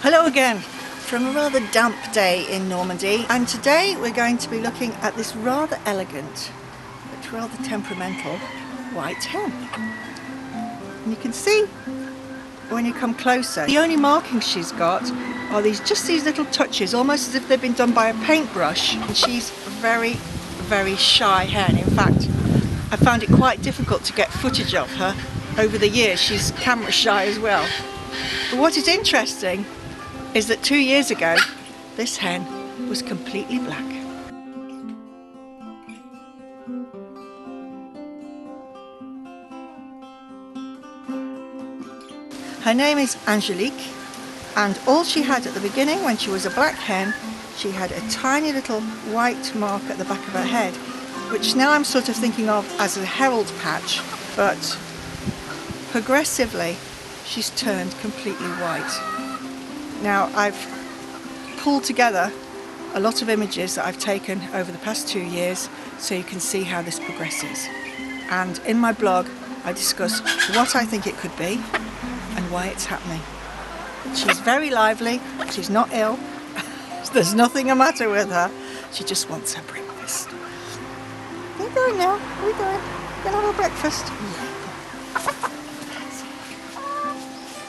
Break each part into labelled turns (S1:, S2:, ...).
S1: Hello again from a rather damp day in Normandy, and today we're going to be looking at this rather elegant but rather temperamental white hen. And you can see when you come closer, the only markings she's got are just these little touches, almost as if they've been done by a paintbrush. And she's a very, very shy hen. In fact, I found it quite difficult to get footage of her over the years. She's camera shy as well. But what is interesting is that 2 years ago, this hen was completely black. Her name is Angelique, and all she had at the beginning when she was a black hen, she had a tiny little white mark at the back of her head, which now I'm sort of thinking of as a herald patch, but progressively she's turned completely white. Now, I've pulled together a lot of images that I've taken over the past 2 years so you can see how this progresses. And in my blog, I discuss what I think it could be and why it's happening. She's very lively, she's not ill, there's nothing the matter with her, she just wants her breakfast. Where are you going now? Where are we going? We're going to have our breakfast? Yeah.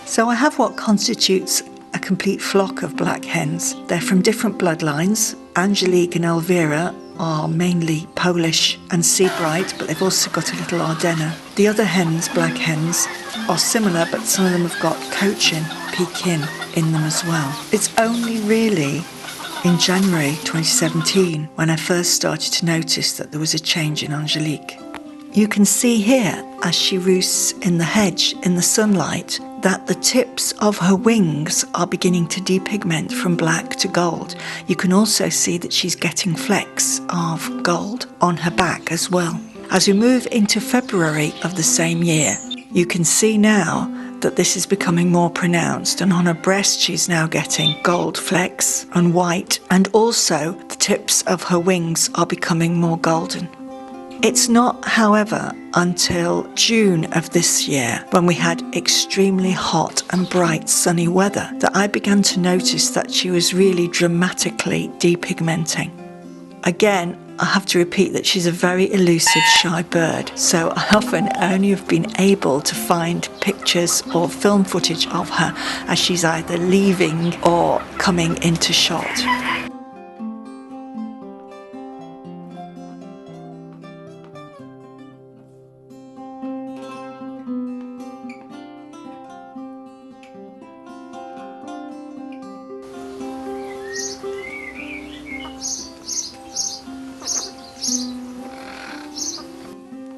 S1: So I have what constitutes a complete flock of black hens. They're from different bloodlines. Angelique and Elvira are mainly Polish and Seabright, but they've also got a little Ardenner. The other hens, black hens, are similar, but some of them have got Cochin, Pekin in them as well. It's only really in January 2017 when I first started to notice that there was a change in Angelique. You can see here, as she roosts in the hedge in the sunlight, that the tips of her wings are beginning to depigment from black to gold. You can also see that she's getting flecks of gold on her back as well. As we move into February of the same year, you can see now that this is becoming more pronounced, and on her breast she's now getting gold flecks and white, and also the tips of her wings are becoming more golden. It's not, however, until June of this year, when we had extremely hot and bright sunny weather, that I began to notice that she was really dramatically depigmenting. Again, I have to repeat that she's a very elusive, shy bird, so I often only have been able to find pictures or film footage of her as she's either leaving or coming into shot.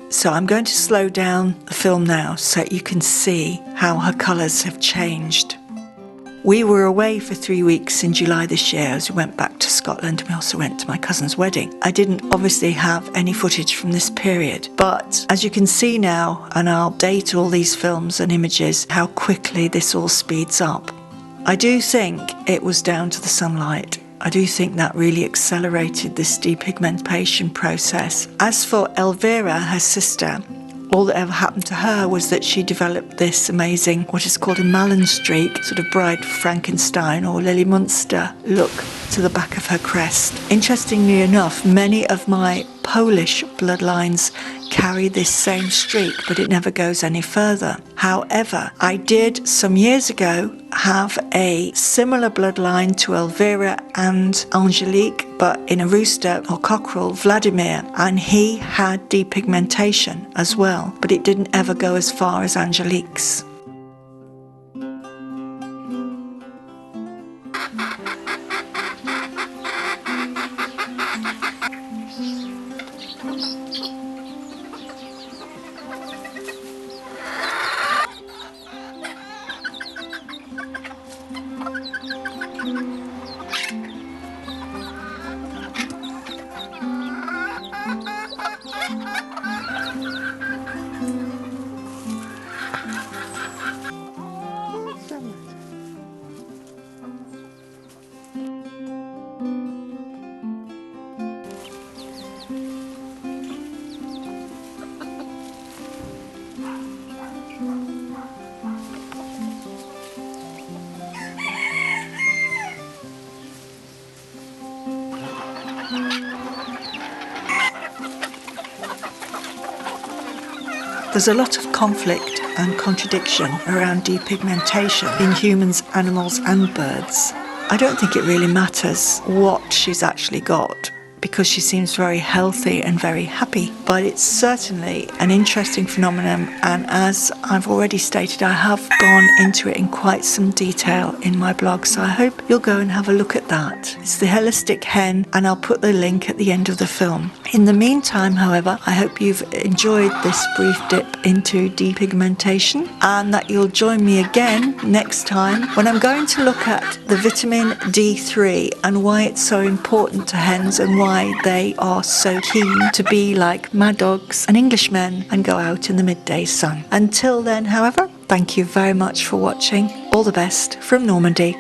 S1: So I'm going to slow down the film now so you can see how her colours have changed. We were away for 3 weeks in July this year as we went back to Scotland. We also went to my cousin's wedding. I didn't obviously have any footage from this period, but as you can see now, and I'll date all these films and images, how quickly this all speeds up. I do think it was down to the sunlight. I do think that really accelerated this depigmentation process. As for Elvira, her sister, all that ever happened to her was that she developed this amazing, what is called a Malin streak, sort of Bride Frankenstein or Lily Munster look to the back of her crest. Interestingly enough, many of my Polish bloodlines carry this same streak, but it never goes any further. However, I did some years ago have a similar bloodline to Elvira and Angelique, but in a rooster or cockerel, Vladimir, and he had depigmentation as well, but it didn't ever go as far as Angelique's. There's a lot of conflict and contradiction around depigmentation in humans, animals and birds. I don't think it really matters what she's actually got, because she seems very healthy and very happy. But it's certainly an interesting phenomenon, and as I've already stated, I have gone into it in quite some detail in my blog, so I hope you'll go and have a look at that. It's the holistic hen, and I'll put the link at the end of the film. In the meantime, however, I hope you've enjoyed this brief dip into depigmentation, and that you'll join me again next time when I'm going to look at the vitamin D3 and why it's so important to hens, and why they are so keen to be like mad dogs and Englishmen and go out in the midday sun. Until then, however, thank you very much for watching. All the best from Normandy.